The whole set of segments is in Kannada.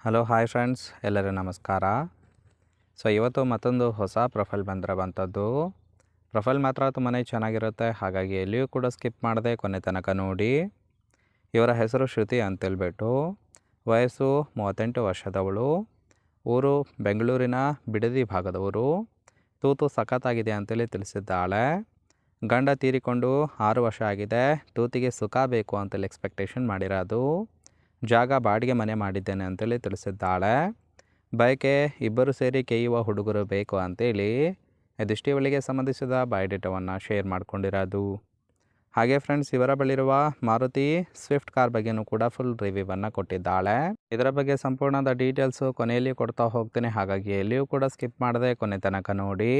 ಹಲೋ ಹಾಯ್ ಫ್ರೆಂಡ್ಸ್, ಎಲ್ಲರಿಗೂ ನಮಸ್ಕಾರ. ಇವತ್ತು ಮತ್ತೊಂದು ಹೊಸ ಪ್ರೊಫೈಲ್ ಬಂದಿರೋವಂಥದ್ದು. ಪ್ರೊಫೈಲ್ ಮಾತ್ರ ತುಂಬಾ ಚೆನ್ನಾಗಿರುತ್ತೆ, ಹಾಗಾಗಿ ಎಲ್ಲಿಯೂ ಕೂಡ ಸ್ಕಿಪ್ ಮಾಡದೆ ಕೊನೆ ತನಕ ನೋಡಿ. ಇವರ ಹೆಸರು ಶ್ರುತಿ ಅಂತೇಳ್ಬಿಟ್ಟು, ವಯಸ್ಸು 38 ವರ್ಷದವಳು, ಊರು ಬೆಂಗಳೂರಿನ ಬಿಡದಿ ಭಾಗದವರು. ತೂತು ಸಖತ್ತಾಗಿದೆ ಅಂತೇಳಿ ತಿಳಿಸಿದ್ದಾಳೆ. ಗಂಡ ತೀರಿಕೊಂಡು 6 ವರ್ಷ ಆಗಿದೆ. ತೂತಿಗೆ ಸುಖ ಬೇಕು ಅಂತೇಳಿ ಎಕ್ಸ್ಪೆಕ್ಟೇಷನ್ ಮಾಡಿರೋದು. ಜಾಗ ಬಾಡಿಗೆ ಮನೆ ಮಾಡಿದ್ದೇನೆ ಅಂತೇಳಿ ತಿಳಿಸಿದ್ದಾಳೆ. ಬಯಕೆ ಇಬ್ಬರು ಸೇರಿ ಕೇಯುವ ಹುಡುಗರು ಬೇಕು ಅಂತೇಳಿ ಇದಿಷ್ಟು ಇವಳಿಗೆ ಸಂಬಂಧಿಸಿದ ಬಯೋಡೇಟಾವನ್ನು ಶೇರ್ ಮಾಡ್ಕೊಂಡಿರೋದು. ಹಾಗೆ ಫ್ರೆಂಡ್ಸ್, ಇವರ ಬಳಿರುವ ಮಾರುತಿ ಸ್ವಿಫ್ಟ್ ಕಾರ್ ಬಗ್ಗೆನೂ ಕೂಡ ಫುಲ್ ರಿವ್ಯೂವನ್ನು ಕೊಟ್ಟಿದ್ದಾಳೆ. ಇದರ ಬಗ್ಗೆ ಸಂಪೂರ್ಣದ ಡೀಟೇಲ್ಸು ಕೊನೆಯಲ್ಲಿ ಕೊಡ್ತಾ ಹೋಗ್ತೀನಿ, ಹಾಗಾಗಿ ಎಲ್ಲಿಯೂ ಕೂಡ ಸ್ಕಿಪ್ ಮಾಡದೆ ಕೊನೆ ತನಕ ನೋಡಿ.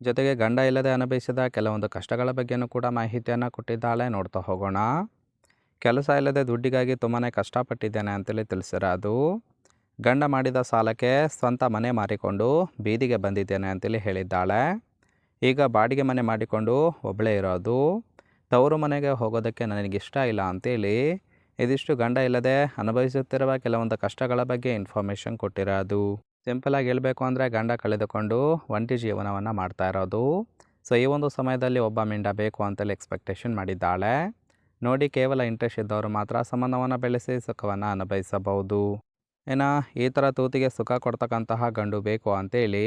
ಜೊತೆಗೆ ಗಂಡ ಇಲ್ಲದೆ ಅನುಭವಿಸಿದ ಕೆಲವೊಂದು ಕಷ್ಟಗಳ ಬಗ್ಗೆನೂ ಕೂಡ ಮಾಹಿತಿಯನ್ನು ಕೊಟ್ಟಿದ್ದಾಳೆ. ನೋಡ್ತಾ ಹೋಗೋಣ. ಕೆಲಸ ಇಲ್ಲದೆ ದುಡ್ಡಿಗಾಗಿ ತುಂಬಾ ಕಷ್ಟಪಟ್ಟಿದ್ದೇನೆ ಅಂತೇಳಿ ತಿಳಿಸಿರೋದು. ಗಂಡ ಮಾಡಿದ ಸಾಲಕ್ಕೆ ಸ್ವಂತ ಮನೆ ಮಾರಿಕೊಂಡು ಬೀದಿಗೆ ಬಂದಿದ್ದೇನೆ ಅಂತೇಳಿ ಹೇಳಿದ್ದಾಳೆ. ಈಗ ಬಾಡಿಗೆ ಮನೆ ಮಾಡಿಕೊಂಡು ಒಬ್ಬಳೇ ಇರೋದು. ತವರು ಮನೆಗೆ ಹೋಗೋದಕ್ಕೆ ನನಗಿಷ್ಟ ಇಲ್ಲ ಅಂತೇಳಿ ಇದಿಷ್ಟು ಗಂಡ ಇಲ್ಲದೆ ಅನುಭವಿಸುತ್ತಿರುವ ಕೆಲವೊಂದು ಕಷ್ಟಗಳ ಬಗ್ಗೆ ಇನ್ಫಾರ್ಮೇಷನ್ ಕೊಟ್ಟಿರೋದು. ಸಿಂಪಲಾಗಿ ಹೇಳಬೇಕು ಅಂದರೆ ಗಂಡ ಕಳೆದುಕೊಂಡು ಒಂಟಿ ಜೀವನವನ್ನು ಮಾಡ್ತಾ ಇರೋದು. ಈ ಒಂದು ಸಮಯದಲ್ಲಿ ಒಬ್ಬ ಮಿಂಡ ಬೇಕು ಅಂತೇಳಿ ಎಕ್ಸ್ಪೆಕ್ಟೇಷನ್ ಮಾಡಿದ್ದಾಳೆ. ನೋಡಿ, ಕೇವಲ ಇಂಟ್ರೆಸ್ಟ್ ಇದ್ದವರು ಮಾತ್ರ ಸಂಬಂಧವನ್ನು ಬೆಳೆಸಿ ಸುಖವನ್ನು ಅನುಭವಿಸಬಹುದು. ಇನ್ನು ಈ ಥರ ತೂತಿಗೆ ಸುಖ ಕೊಡ್ತಕ್ಕಂತಹ ಗಂಡು ಬೇಕು ಅಂತೇಳಿ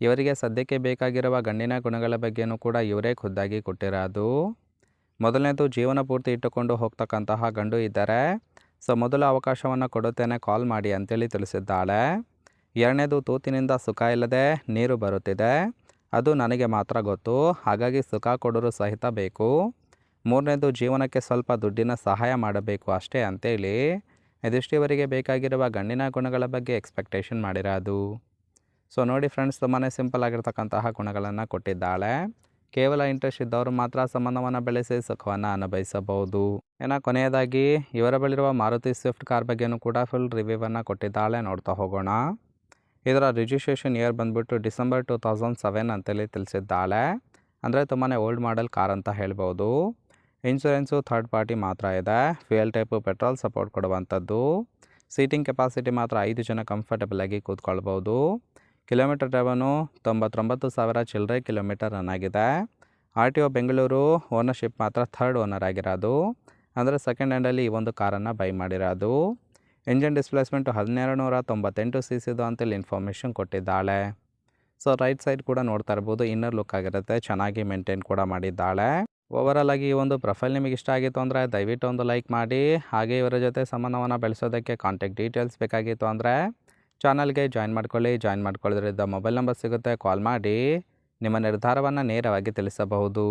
ಇವರಿಗೆ ಸದ್ಯಕ್ಕೆ ಬೇಕಾಗಿರುವ ಗಂಡಿನ ಗುಣಗಳ ಬಗ್ಗೆಯೂ ಕೂಡ ಇವರೇ ಖುದ್ದಾಗಿ ಕೊಟ್ಟಿರೋದು. ಮೊದಲನೇದು, ಜೀವನ ಪೂರ್ತಿ ಇಟ್ಟುಕೊಂಡು ಹೋಗ್ತಕ್ಕಂತಹ ಗಂಡು ಇದ್ದರೆ ಮೊದಲ ಅವಕಾಶವನ್ನು ಕೊಡುತ್ತೇನೆ, ಕಾಲ್ ಮಾಡಿ ಅಂತೇಳಿ ತಿಳಿಸಿದ್ದಾಳೆ. ಎರಡನೇದು, ತೂತಿನಿಂದ ಸುಖ ಇಲ್ಲದೆ ನೀರು ಬರುತ್ತಿದೆ, ಅದು ನನಗೆ ಮಾತ್ರ ಗೊತ್ತು, ಹಾಗಾಗಿ ಸುಖ ಕೊಡೋರು ಸಹಿತ ಬೇಕು. ಮೂರನೇದು, ಜೀವನಕ್ಕೆ ಸ್ವಲ್ಪ ದುಡ್ಡಿನ ಸಹಾಯ ಮಾಡಬೇಕು ಅಷ್ಟೇ ಅಂತೇಳಿ ಇದಿಷ್ಟು ಇವರಿಗೆ ಬೇಕಾಗಿರುವ ಗಂಡಿನ ಗುಣಗಳ ಬಗ್ಗೆ ಎಕ್ಸ್ಪೆಕ್ಟೇಷನ್ ಮಾಡಿರೋದು. ನೋಡಿ ಫ್ರೆಂಡ್ಸ್, ತುಂಬಾ ಸಿಂಪಲ್ ಆಗಿರ್ತಕ್ಕಂತಹ ಗುಣಗಳನ್ನು ಕೊಟ್ಟಿದ್ದಾಳೆ. ಕೇವಲ ಇಂಟ್ರೆಸ್ಟ್ ಇದ್ದವರು ಮಾತ್ರ ಸಂಬಂಧವನ್ನು ಬೆಳೆಸಿ ಸುಖವನ್ನು ಅನುಭವಿಸಬಹುದು. ಕೊನೆಯದಾಗಿ ಇವರ ಬಳಿರುವ ಮಾರುತಿ ಸ್ವಿಫ್ಟ್ ಕಾರ್ ಬಗ್ಗೆನೂ ಕೂಡ ಫುಲ್ ರಿವ್ಯೂವನ್ನು ಕೊಟ್ಟಿದ್ದಾಳೆ. ನೋಡ್ತಾ ಹೋಗೋಣ. ಇದರ ರಿಜಿಸ್ಟ್ರೇಷನ್ ಇಯರ್ ಬಂದ್ಬಿಟ್ಟು ಡಿಸೆಂಬರ್ 2007 ಅಂತೇಳಿ ತಿಳಿಸಿದ್ದಾಳೆ. ಅಂದರೆ ತುಂಬಾ ಓಲ್ಡ್ ಮಾಡೆಲ್ ಕಾರ್ ಅಂತ ಹೇಳ್ಬೋದು. ಇನ್ಶೂರೆನ್ಸು ಥರ್ಡ್ ಪಾರ್ಟಿ ಮಾತ್ರ ಇದೆ. ಫ್ಯೂಯಲ್ ಟೈಪು ಪೆಟ್ರೋಲ್ ಸಪೋರ್ಟ್ ಕೊಡುವಂಥದ್ದು. ಸೀಟಿಂಗ್ ಕೆಪಾಸಿಟಿ ಮಾತ್ರ 5 ಜನ ಕಂಫರ್ಟಬಲಾಗಿ ಕೂತ್ಕೊಳ್ಬೋದು. ಕಿಲೋಮೀಟರ್ ಡ್ರೈವನು 99,000 ಚಿಲ್ಲರೆ ಕಿಲೋಮೀಟರ್ ರನ್ ಆಗಿದೆ. RTO ಬೆಂಗಳೂರು. ಓನರ್ಶಿಪ್ ಮಾತ್ರ ಥರ್ಡ್ ಓನರ್ ಆಗಿರೋದು. ಅಂದರೆ ಸೆಕೆಂಡ್ ಹ್ಯಾಂಡಲ್ಲಿ ಈ ಒಂದು ಕಾರನ್ನು ಬೈ ಮಾಡಿರೋದು. ಇಂಜಿನ್ ಡಿಸ್ಪ್ಲೇಸ್ಮೆಂಟು 1298 cc ಅಂತೇಳಿ ಇನ್ಫಾರ್ಮೇಷನ್ ಕೊಟ್ಟಿದ್ದಾಳೆ. ರೈಟ್ ಸೈಡ್ ಕೂಡ ನೋಡ್ತಾ ಇರ್ಬೋದು, ಇನ್ನರ್ ಲುಕ್ ಆಗಿರುತ್ತೆ, ಚೆನ್ನಾಗಿ ಮೇಂಟೈನ್ ಕೂಡ ಮಾಡಿದ್ದಾಳೆ. ಓವರಾಲ್ ಆಗಿ ಈ ಒಂದು ಪ್ರೊಫೈಲ್ ನಿಮಗೆ ಇಷ್ಟ ಆಗಿತ್ತು ಅಂದರೆ ದಯವಿಟ್ಟು ಒಂದು ಲೈಕ್ ಮಾಡಿ. ಹಾಗೆ ಇವರ ಜೊತೆ ಸಂಬಂಧವನ್ನು ಬೆಳೆಸೋದಕ್ಕೆ ಕಾಂಟ್ಯಾಕ್ಟ್ ಡೀಟೇಲ್ಸ್ ಬೇಕಾಗಿತ್ತು ಅಂದರೆ ಚಾನಲ್ಗೆ ಜಾಯಿನ್ ಮಾಡ್ಕೊಳ್ಳಿ. ಜಾಯಿನ್ ಮಾಡ್ಕೊಳ್ಳೋದ್ರಿಂದ ಮೊಬೈಲ್ ನಂಬರ್ ಸಿಗುತ್ತೆ, ಕಾಲ್ ಮಾಡಿ ನಿಮ್ಮ ನಿರ್ಧಾರವನ್ನು ನೇರವಾಗಿ ತಿಳಿಸಬಹುದು.